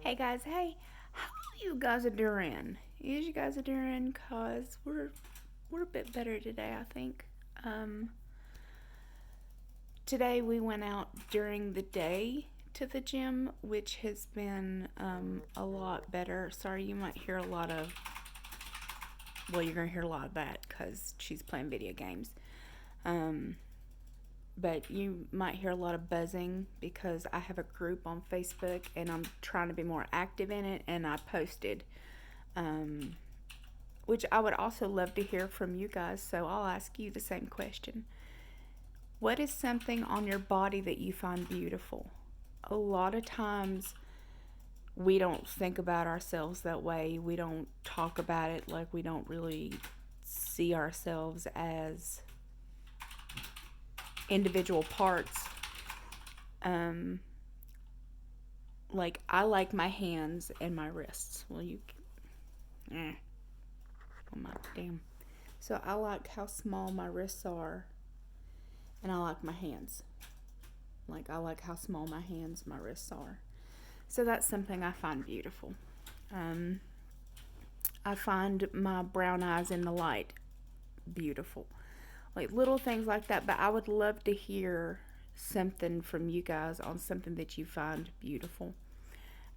Hey guys, hey, how you guys are doing? You guys are doing? Cause we're a bit better today, I think. Um, Today we went out during the day to the gym, which has been a lot better. Sorry, you might hear a lot of. Well, you're gonna hear a lot of that because she's playing video games. Um, but you might hear a lot of buzzing because I have a group on Facebook and I'm trying to be more active in it, and I posted, um, which I would also love to hear from you guys. So I'll ask you the same question. What is something on your body that you find beautiful? A lot of times we don't think about ourselves that way. We don't talk about it, like we don't really see ourselves as individual parts. Um, like I like my hands and my wrists. Well, oh my damn. So I like how small my wrists are, and I like my hands. Like I like how small my hands, my wrists are. So that's something I find beautiful. Um, I find my brown eyes in the light beautiful. Like little things like that. But I would love to hear something from you guys on something that you find beautiful.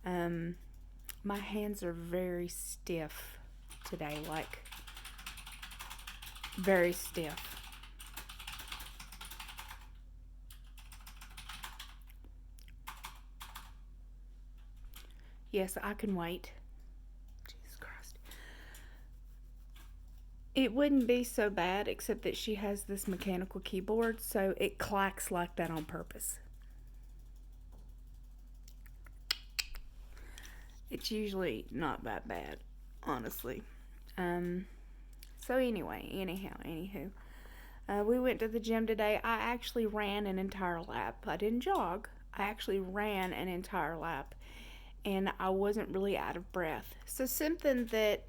Um, my hands are very stiff today, like very stiff. Yes, I can wait. Jesus Christ. It wouldn't be so bad except that she has this mechanical keyboard, so it clacks like that on purpose. It's usually not that bad, honestly. Um, so anyway, anywho, we went to the gym today. I actually ran an entire lap. I didn't jog. I actually ran an entire lap, and I wasn't really out of breath. So something that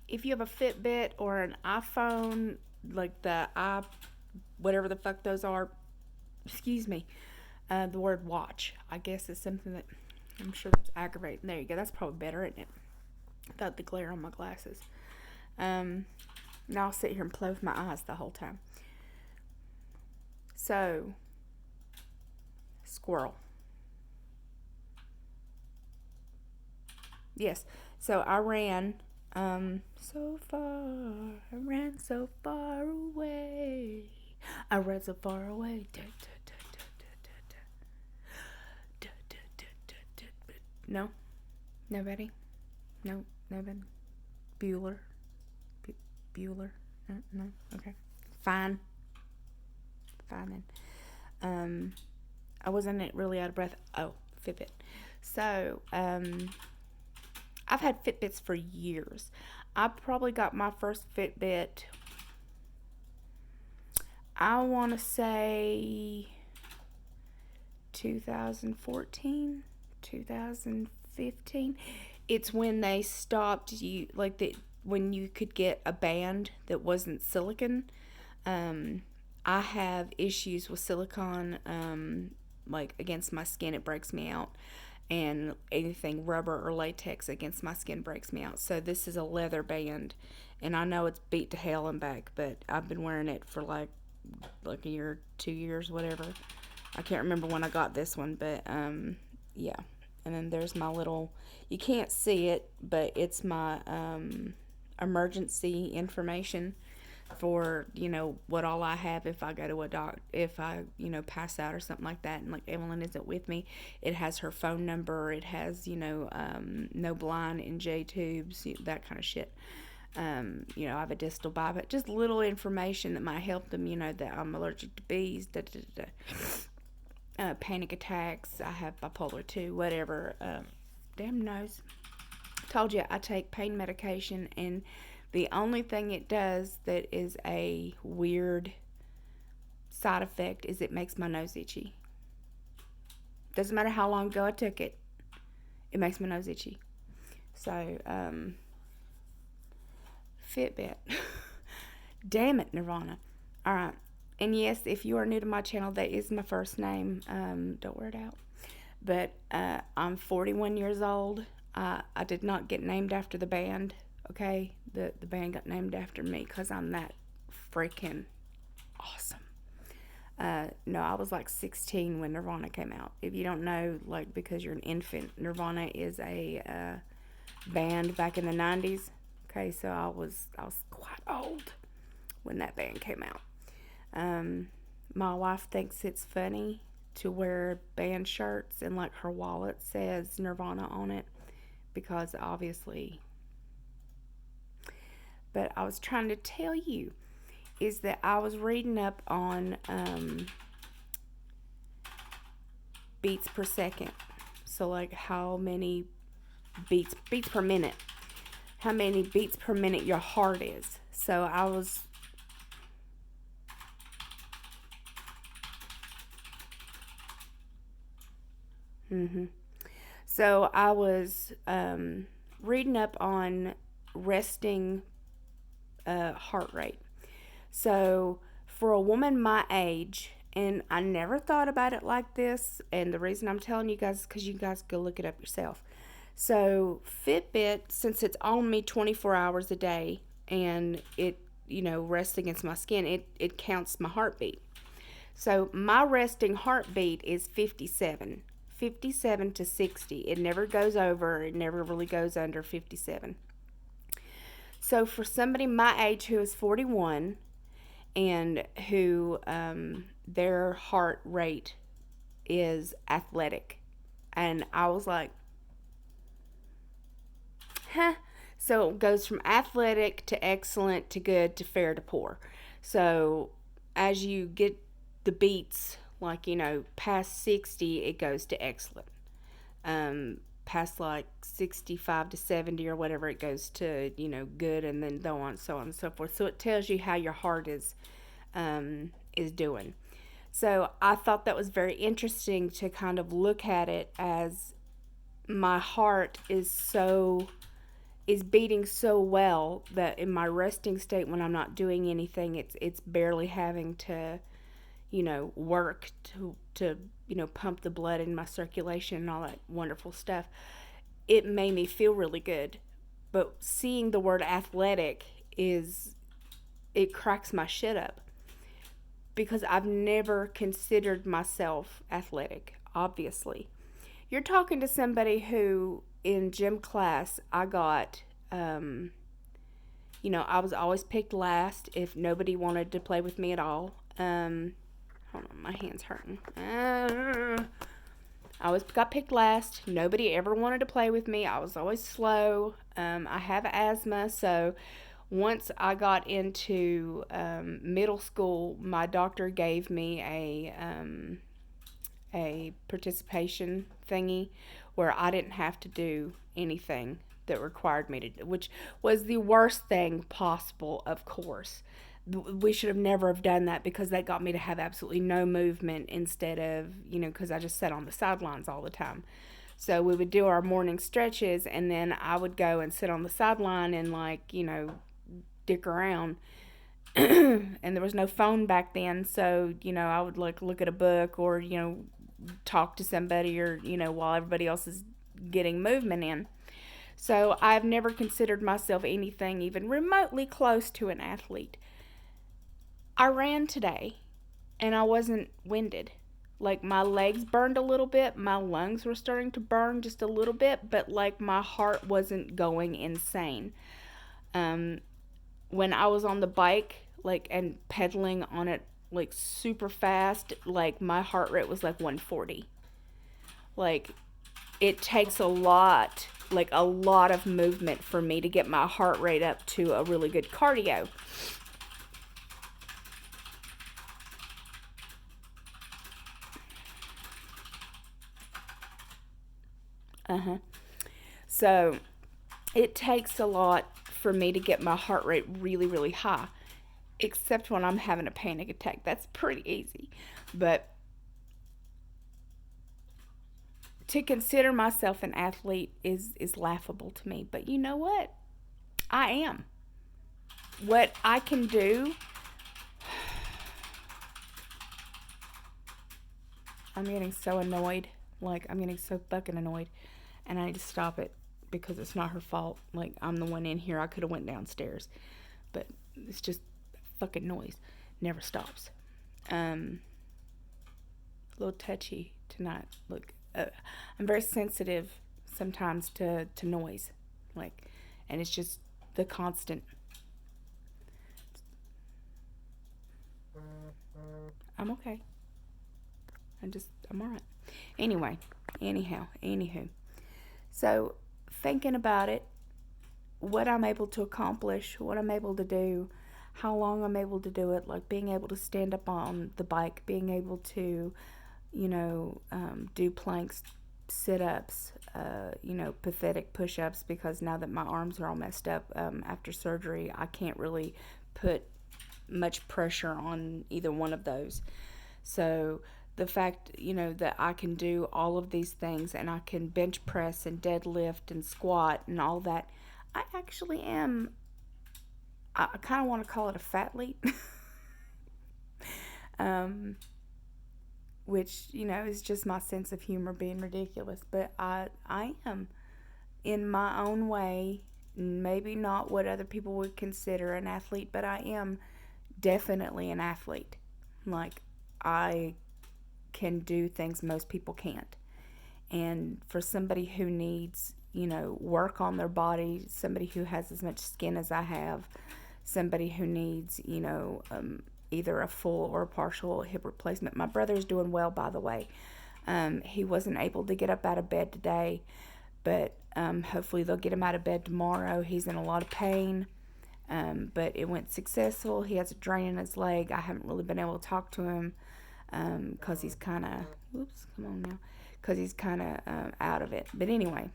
if you have a Fitbit or an iPhone, like the whatever the fuck those are, excuse me, the word watch, I guess is something that I'm sure that's aggravating. There you go. That's probably better, isn't it? Without the glare on my glasses. Um, Now I'll sit here and play with my eyes the whole time. So, squirrel. Yes. So I ran so far. I ran so far away. I ran so far away. No? Nobody? No? Nobody? Bueller? Bueller? No? No? Okay. Fine. Fine then. I wasn't really out of breath. Oh, Fitbit. So, I've had Fitbits for years. I probably got my first Fitbit, I want to say 2014, 2015. It's when they stopped you, like when you could get a band that wasn't silicone. Um, I have issues with silicone, like against my skin, it breaks me out. And anything rubber or latex against my skin breaks me out. So this is a leather band, and I know it's beat to hell and back, but I've been wearing it for like a year, 2 years, whatever. I can't remember when I got this one, but yeah. And then there's my little. You can't see it, but it's my emergency information for what all I have if I go to a doc, if I pass out or something like that, and like Evelyn isn't with me. It has her phone number. It has no blind in J tubes, that kind of shit. I have a distal bite, just little information that might help them. That I'm allergic to bees. Panic attacks. I have bipolar 2, whatever. Damn nose. Told you I take pain medication, and the only thing it does that is a weird side effect is it makes my nose itchy. Doesn't matter how long ago I took it, it makes my nose itchy. So, Fitbit. Damn it, Nirvana. All right. And yes, if you are new to my channel, that is my first name. Don't wear it out. But I'm 41 years old. I did not get named after the band, okay? The band got named after me because I'm that freaking awesome. No, I was like 16 when Nirvana came out. If you don't know, like, because you're an infant, Nirvana is a band back in the 90s. Okay, so I was quite old when that band came out. My wife thinks it's funny to wear band shirts and like her wallet says Nirvana on it because obviously. But I was trying to tell you is that I was reading up on beats per second. So like how many beats per minute. How many beats per minute your heart is. So I was So I was reading up on resting heart rate. So for a woman my age, and I never thought about it like this, and the reason I'm telling you guys is because you guys go look it up yourself. So Fitbit, since it's on me 24 hours a day, and it rests against my skin, it counts my heartbeat. So my resting heartbeat is 57. 57 to 60. It never goes over, it never really goes under 57. So for somebody my age who is 41 and who their heart rate is athletic, and I was like, huh. So it goes from athletic to excellent to good to fair to poor. So as you get the beats, like, past 60, it goes to excellent. Past like 65 to 70 or whatever, it goes to, good, and then so on and so forth. So it tells you how your heart is doing. So I thought that was very interesting to kind of look at it as my heart is beating so well that in my resting state when I'm not doing anything, it's barely having to work to pump the blood in my circulation and all that wonderful stuff. It made me feel really good. But seeing the word athletic it cracks my shit up because I've never considered myself athletic, obviously. You're talking to somebody who in gym class I got I was always picked last if nobody wanted to play with me at all. Hold on, my hand's hurting. I always got picked last. Nobody ever wanted to play with me. I was always slow. I have asthma, so once I got into middle school, my doctor gave me a participation thingy where I didn't have to do anything that required me to do, which was the worst thing possible, of course. We should have never have done that because that got me to have absolutely no movement instead of, because I just sat on the sidelines all the time. So we would do our morning stretches and then I would go and sit on the sideline and dick around. And there was no phone back then, so, I would look at a book or, talk to somebody or, while everybody else is getting movement in. So I've never considered myself anything even remotely close to an athlete. I ran today and I wasn't winded. Like my legs burned a little bit, my lungs were starting to burn just a little bit, but my heart wasn't going insane. When I was on the bike, and pedaling on it super fast, my heart rate was 140. It takes a lot of movement for me to get my heart rate up to a really good cardio. So it takes a lot for me to get my heart rate really, really high. Except when I'm having a panic attack. That's pretty easy. But to consider myself an athlete is laughable to me. But you know what? I am. What I can do, I'm getting so annoyed. Like, I'm getting so fucking annoyed, and I need to stop it because it's not her fault. Like, I'm the one in here. I could have went downstairs, but it's just fucking noise. Never stops. A little touchy tonight. Look, I'm very sensitive sometimes to noise, like, and it's just the constant. I'm okay. I'm all right. Anywho. So, thinking about it, what I'm able to accomplish, what I'm able to do, how long I'm able to do it, like being able to stand up on the bike, being able to, do planks, sit-ups, pathetic push-ups, because now that my arms are all messed up after surgery, I can't really put much pressure on either one of those. So the fact, that I can do all of these things, and I can bench press and deadlift and squat and all that, I actually am, I kind of want to call it a fatleat. Which, is just my sense of humor being ridiculous. But I am, in my own way, maybe not what other people would consider an athlete, but I am definitely an athlete. Like, I can do things most people can't. And for somebody who needs, work on their body, somebody who has as much skin as I have, somebody who needs, either a full or a partial hip replacement. My brother's doing well, by the way. He wasn't able to get up out of bed today, but hopefully they'll get him out of bed tomorrow. He's in a lot of pain, but it went successful. He has a drain in his leg. I haven't really been able to talk to him because he's kind of, because he's kind of out of it. But anyway,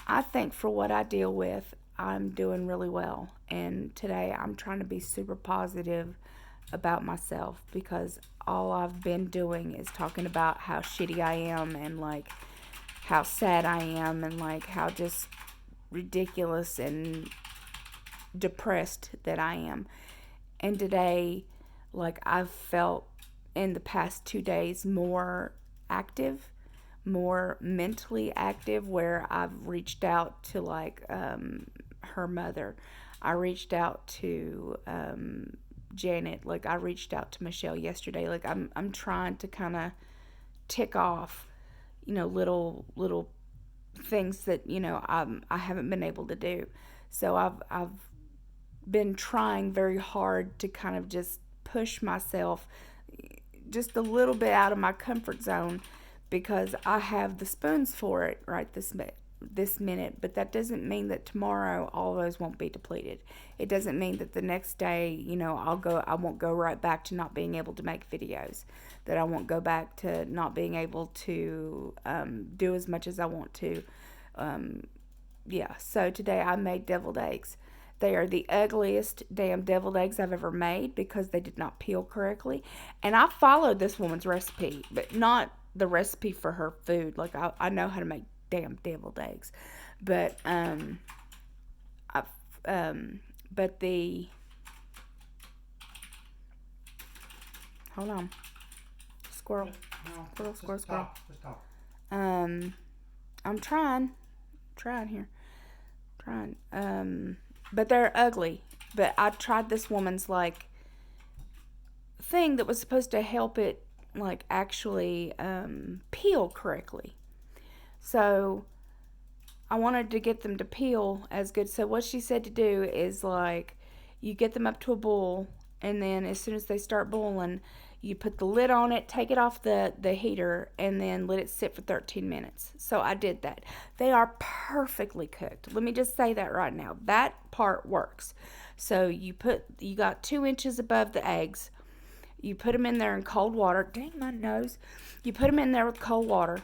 I think for what I deal with, I'm doing really well. And today I'm trying to be super positive about myself, because all I've been doing is talking about how shitty I am, and like how sad I am, and like how just ridiculous and depressed that I am. And today, like, I've felt in the past 2 days more active, more mentally active, where I've reached out to like her mother. I reached out to Janet. Like, I reached out to Michelle yesterday. Like, I'm trying to kind of tick off, little things that I haven't been able to do. So I've been trying very hard to kind of just push myself just a little bit out of my comfort zone, because I have the spoons for it right this minute. But that doesn't mean that tomorrow all of those won't be depleted. It doesn't mean that the next day, I won't go right back to not being able to make videos, that I won't go back to not being able to do as much as I want to. So today I made deviled eggs. They are the ugliest damn deviled eggs I've ever made, because they did not peel correctly. And I followed this woman's recipe, but not the recipe for her food. Like, I know how to make damn deviled eggs. But, hold on. Squirrel. No, Squirrel. Just talk. I'm trying here. But they're ugly. But I tried this woman's like thing that was supposed to help it like actually peel correctly. So I wanted to get them to peel as good. So what she said to do is, like, you get them up to a boil, and then as soon as they start boiling, you put the lid on it, take it off the heater, and then let it sit for 13 minutes. So I did that. They are perfectly cooked. Let me just say that right now. That part works. So you got 2 inches above the eggs. You put them in there in cold water. Dang, my nose. You put them in there with cold water.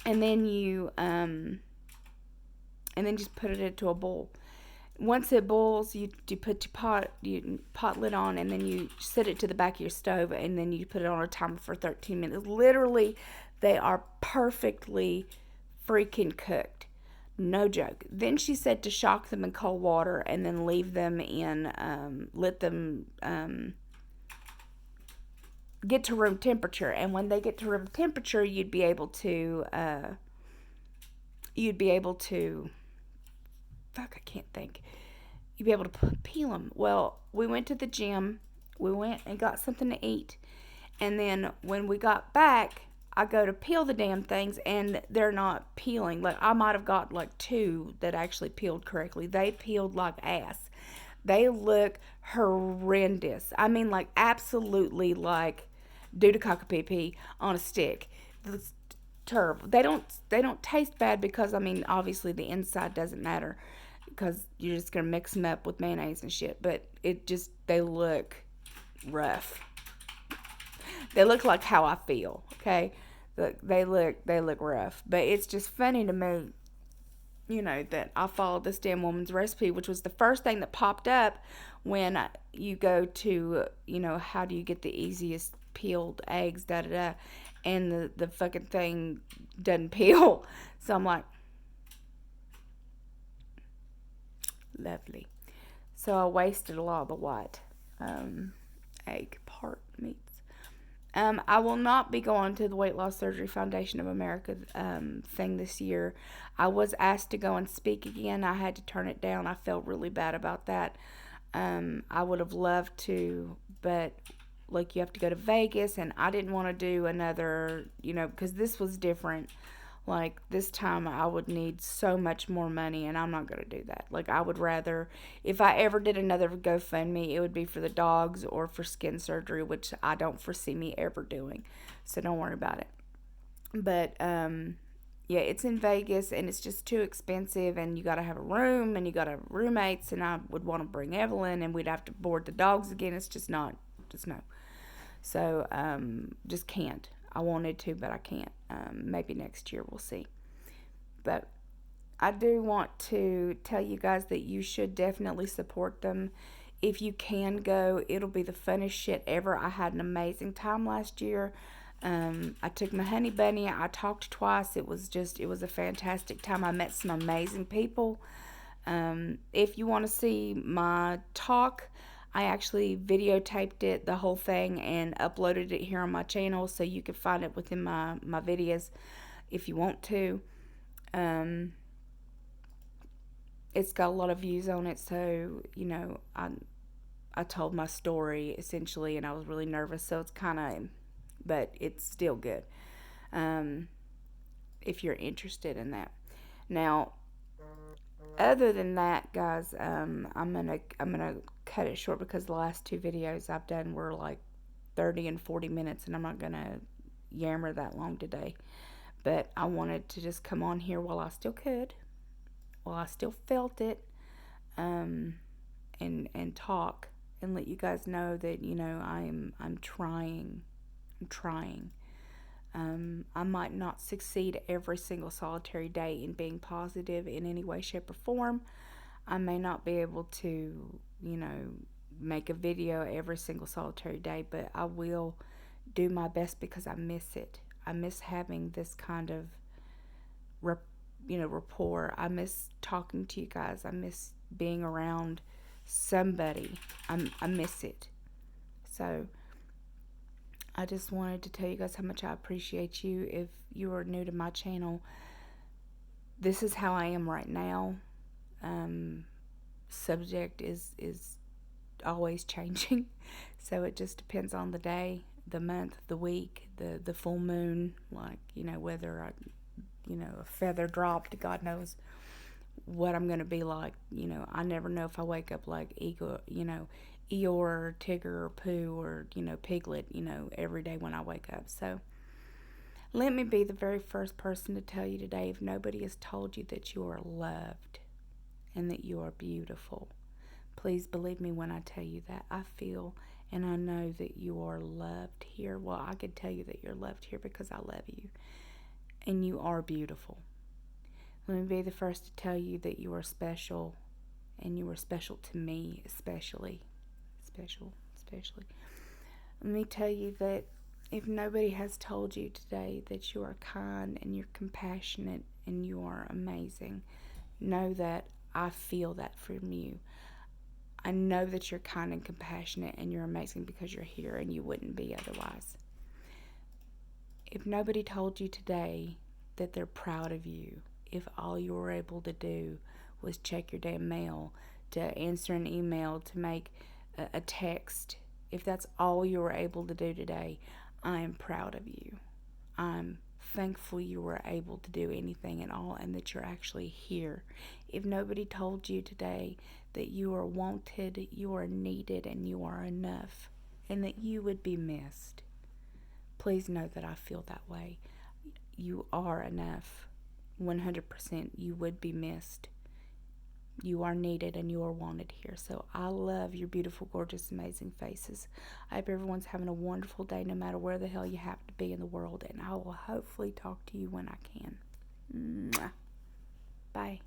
And then you just put it into a bowl. Once it boils, you put your pot lid on, and then you set it to the back of your stove, and then you put it on a timer for 13 minutes. Literally, they are perfectly freaking cooked. No joke. Then she said to shock them in cold water, and then leave them in, let them get to room temperature. And when they get to room temperature, you'd be able to fuck, I can't think. You'd be able to peel them. Well, we went to the gym. We went and got something to eat. And then when we got back, I go to peel the damn things and they're not peeling. Like, I might have got like 2 that actually peeled correctly. They peeled like ass. They look horrendous. I mean, like, absolutely like doo cock pee pee on a stick. It's terrible. They don't taste bad because, I mean, obviously the inside doesn't matter because you're just gonna mix them up with mayonnaise and shit. But they look rough. They look like how I feel. Okay, they look rough. But it's just funny to me, that I followed this damn woman's recipe, which was the first thing that popped up when you go to, how do you get the easiest peeled eggs, da da da, and the fucking thing doesn't peel. So I'm like, lovely. So I wasted a lot of the white egg part meats. I will not be going to the Weight Loss Surgery Foundation of America thing this year. I was asked to go and speak again. I had to turn it down. I felt really bad about that. I would have loved to, but like, you have to go to Vegas, and I didn't want to do another, because this was different. Like, this time I would need so much more money, and I'm not going to do that. Like, I would rather, if I ever did another GoFundMe, it would be for the dogs or for skin surgery, which I don't foresee me ever doing. So don't worry about it. But, yeah, it's in Vegas, and it's just too expensive, and you got to have a room, and you got to have roommates, and I would want to bring Evelyn, and we'd have to board the dogs again. It's just no. So, just can't. I wanted to, but I can't. Maybe next year, we'll see. But I do want to tell you guys that you should definitely support them. If you can go, it'll be the funnest shit ever. I had an amazing time last year. I took my honey bunny. I talked twice. It was a fantastic time. I met some amazing people. If you want to see my talk, I actually videotaped it, the whole thing, and uploaded it here on my channel, so you can find it within my videos if you want to. It's got a lot of views on it, so, I told my story, essentially, and I was really nervous, so it's kind of, but it's still good, if you're interested in that. Now, other than that, guys, I'm gonna cut it short because the last 2 videos I've done were like 30 and 40 minutes, and I'm not gonna yammer that long today. But I wanted to just come on here while I still could, while I still felt it, and talk and let you guys know that I'm trying. I might not succeed every single solitary day in being positive in any way, shape, or form. I may not be able to, make a video every single solitary day, but I will do my best because I miss it. I miss having this kind of, rapport. I miss talking to you guys. I miss being around somebody. I miss it. So I just wanted to tell you guys how much I appreciate you. If you are new to my channel, this is how I am right now. Subject is always changing, so it just depends on the day, the month, the week, the full moon. Like, whether a feather dropped, God knows what I'm gonna be like. I never know if I wake up like Eeyore or Tigger or Pooh or, Piglet, every day when I wake up. So let me be the very first person to tell you today, if nobody has told you that you are loved and that you are beautiful, please believe me when I tell you that. I feel and I know that you are loved here. Well, I could tell you that you're loved here because I love you. And you are beautiful. Let me be the first to tell you that you are special, and you are special to me, especially. Let me tell you that if nobody has told you today that you are kind and you're compassionate and you are amazing, know that I feel that from you. I know that you're kind and compassionate, and you're amazing because you're here and you wouldn't be otherwise. If nobody told you today that they're proud of you, if all you were able to do was check your damn mail, to answer an email, to make a text, if that's all you were able to do today, I am proud of you. I'm thankful you were able to do anything at all and that you're actually here. If nobody told you today that you are wanted, you are needed, and you are enough, and that you would be missed, please know that I feel that way. You are enough. 100% you would be missed. You are needed and you are wanted here. So I love your beautiful, gorgeous, amazing faces. I hope everyone's having a wonderful day no matter where the hell you happen to be in the world. And I will hopefully talk to you when I can. Mwah. Bye.